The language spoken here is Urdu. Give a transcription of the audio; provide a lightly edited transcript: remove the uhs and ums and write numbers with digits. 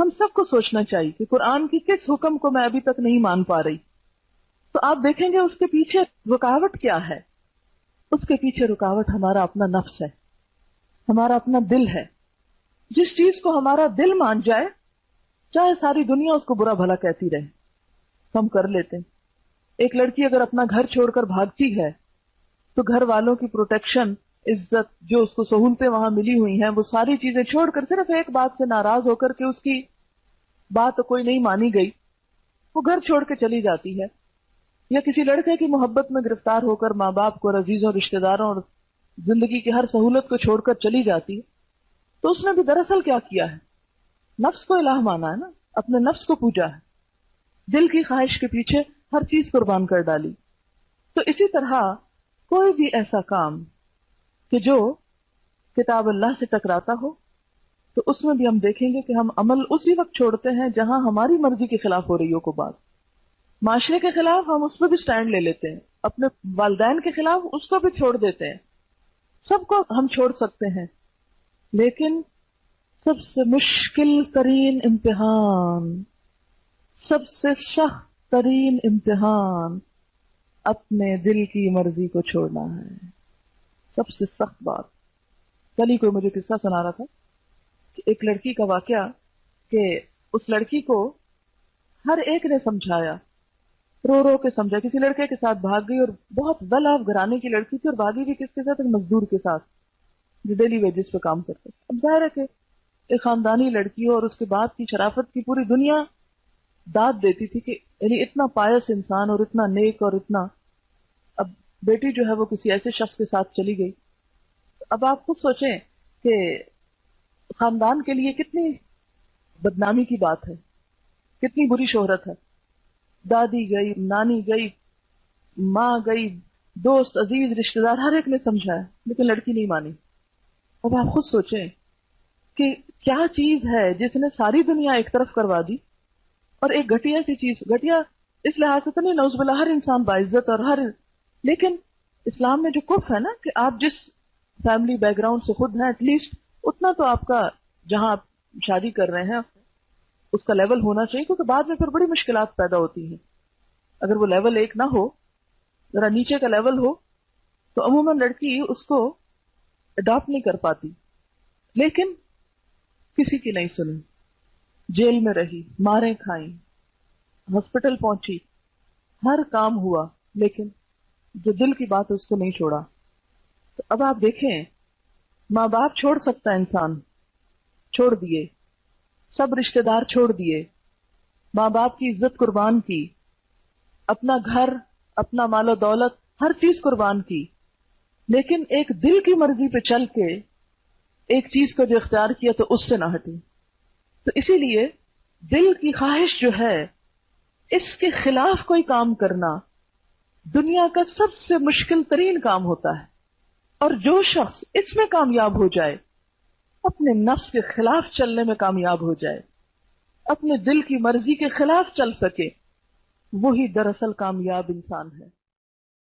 ہم سب کو سوچنا چاہیے کہ قرآن کی کس حکم کو میں ابھی تک نہیں مان پا رہی. تو آپ دیکھیں گے اس کے پیچھے رکاوٹ کیا ہے. اس کے پیچھے رکاوٹ ہمارا اپنا نفس ہے، ہمارا اپنا دل ہے. جس چیز کو ہمارا دل مان جائے، چاہے ساری دنیا اس کو برا بھلا کہتی رہے، ہم کر لیتے ہیں. ایک لڑکی اگر اپنا گھر چھوڑ کر بھاگتی ہے تو گھر والوں کی پروٹیکشن، عزت، جو اس کو سہولتیں وہاں ملی ہوئی ہیں، وہ ساری چیزیں چھوڑ کر صرف ایک بات سے ناراض ہو کر کے اس کی بات کوئی نہیں مانی گئی، وہ گھر چھوڑ کے چلی جاتی ہے. یا کسی لڑکے کی محبت میں گرفتار ہو کر ماں باپ کو اور عزیزوں، رشتہ داروں اور زندگی کی ہر سہولت کو چھوڑ کر چلی جاتی ہے، تو اس نے بھی دراصل کیا کیا ہے؟ نفس کو الہ مانا ہے نا، اپنے نفس کو پوجا ہے، دل کی خواہش کے پیچھے ہر چیز قربان کر ڈالی. تو اسی طرح کوئی بھی ایسا کام کہ جو کتاب اللہ سے ٹکراتا ہو، تو اس میں بھی ہم دیکھیں گے کہ ہم عمل اسی وقت چھوڑتے ہیں جہاں ہماری مرضی کے خلاف ہو رہی ہو کو بات. معاشرے کے خلاف ہم اس پہ بھی سٹینڈ لے لیتے ہیں، اپنے والدین کے خلاف اس کو بھی چھوڑ دیتے ہیں. سب کو ہم چھوڑ سکتے ہیں، لیکن سب سے مشکل ترین امتحان، سب سے سخت ترین امتحان اپنے دل کی مرضی کو چھوڑنا ہے. سب سے سخت بات. کل ہی کوئی مجھے قصہ سنا رہا تھا کہ ایک لڑکی کا واقعہ، کہ اس لڑکی کو ہر ایک نے سمجھایا، رو رو کے سمجھا. کسی لڑکے کے ساتھ بھاگ گئی، اور بہت ویل آف گھرانے کی لڑکی تھی، اور بھاگی بھی کس کے ساتھ؟ ایک مزدور کے ساتھ جو ڈیلی ویجز پہ کام کرتے. اب ظاہر ہے کہ ایک خاندانی لڑکی ہو، اور اس کے بعد کی شرافت کی پوری دنیا داد دیتی تھی کہ یعنی اتنا پائس انسان اور اتنا نیک اور اتنا. اب بیٹی جو ہے وہ کسی ایسے شخص کے ساتھ چلی گئی. اب آپ خود سوچیں کہ خاندان کے لیے کتنی بدنامی کی بات ہے، کتنی بری شہرت ہے. دادی گئی، نانی گئی، ماں گئی، دوست، عزیز، رشتہ دار، ہر ایک نے سمجھایا، لیکن لڑکی نہیں مانی. اب آپ خود سوچیں کہ کیا چیز ہے جس نے ساری دنیا ایک طرف کروا دی، اور ایک گھٹیا سی چیز. گھٹیا اس لحاظ سے تو نہیں، نعوذ باللہ، ہر انسان باعزت اور ہر، لیکن اسلام میں جو کف ہے نا کہ آپ جس فیملی بیک گراؤنڈ سے خود ہیں، ایٹ لیسٹ اتنا تو آپ کا، جہاں آپ شادی کر رہے ہیں اس کا لیول ہونا چاہیے، کیونکہ بعد میں پھر بڑی مشکلات پیدا ہوتی ہیں. اگر وہ لیول ایک نہ ہو، ذرا نیچے کا لیول ہو، تو عموماً لڑکی اس کو اڈاپٹ نہیں کر پاتی. لیکن کسی کی نہیں سنی، جیل میں رہی، ماریں کھائیں، ہاسپٹل پہنچی، ہر کام ہوا، لیکن جو دل کی بات ہے اس کو نہیں چھوڑا. تو اب آپ دیکھیں، ماں باپ چھوڑ سکتا ہے انسان، چھوڑ دیے، سب رشتہ دار چھوڑ دیے، ماں باپ کی عزت قربان کی، اپنا گھر، اپنا مال و دولت، ہر چیز قربان کی، لیکن ایک دل کی مرضی پہ چل کے ایک چیز کو جو اختیار کیا تو اس سے نہ ہٹی. تو اسی لیے دل کی خواہش جو ہے، اس کے خلاف کوئی کام کرنا دنیا کا سب سے مشکل ترین کام ہوتا ہے. اور جو شخص اس میں کامیاب ہو جائے، اپنے نفس کے خلاف چلنے میں کامیاب ہو جائے، اپنے دل کی مرضی کے خلاف چل سکے، وہی دراصل کامیاب انسان ہے.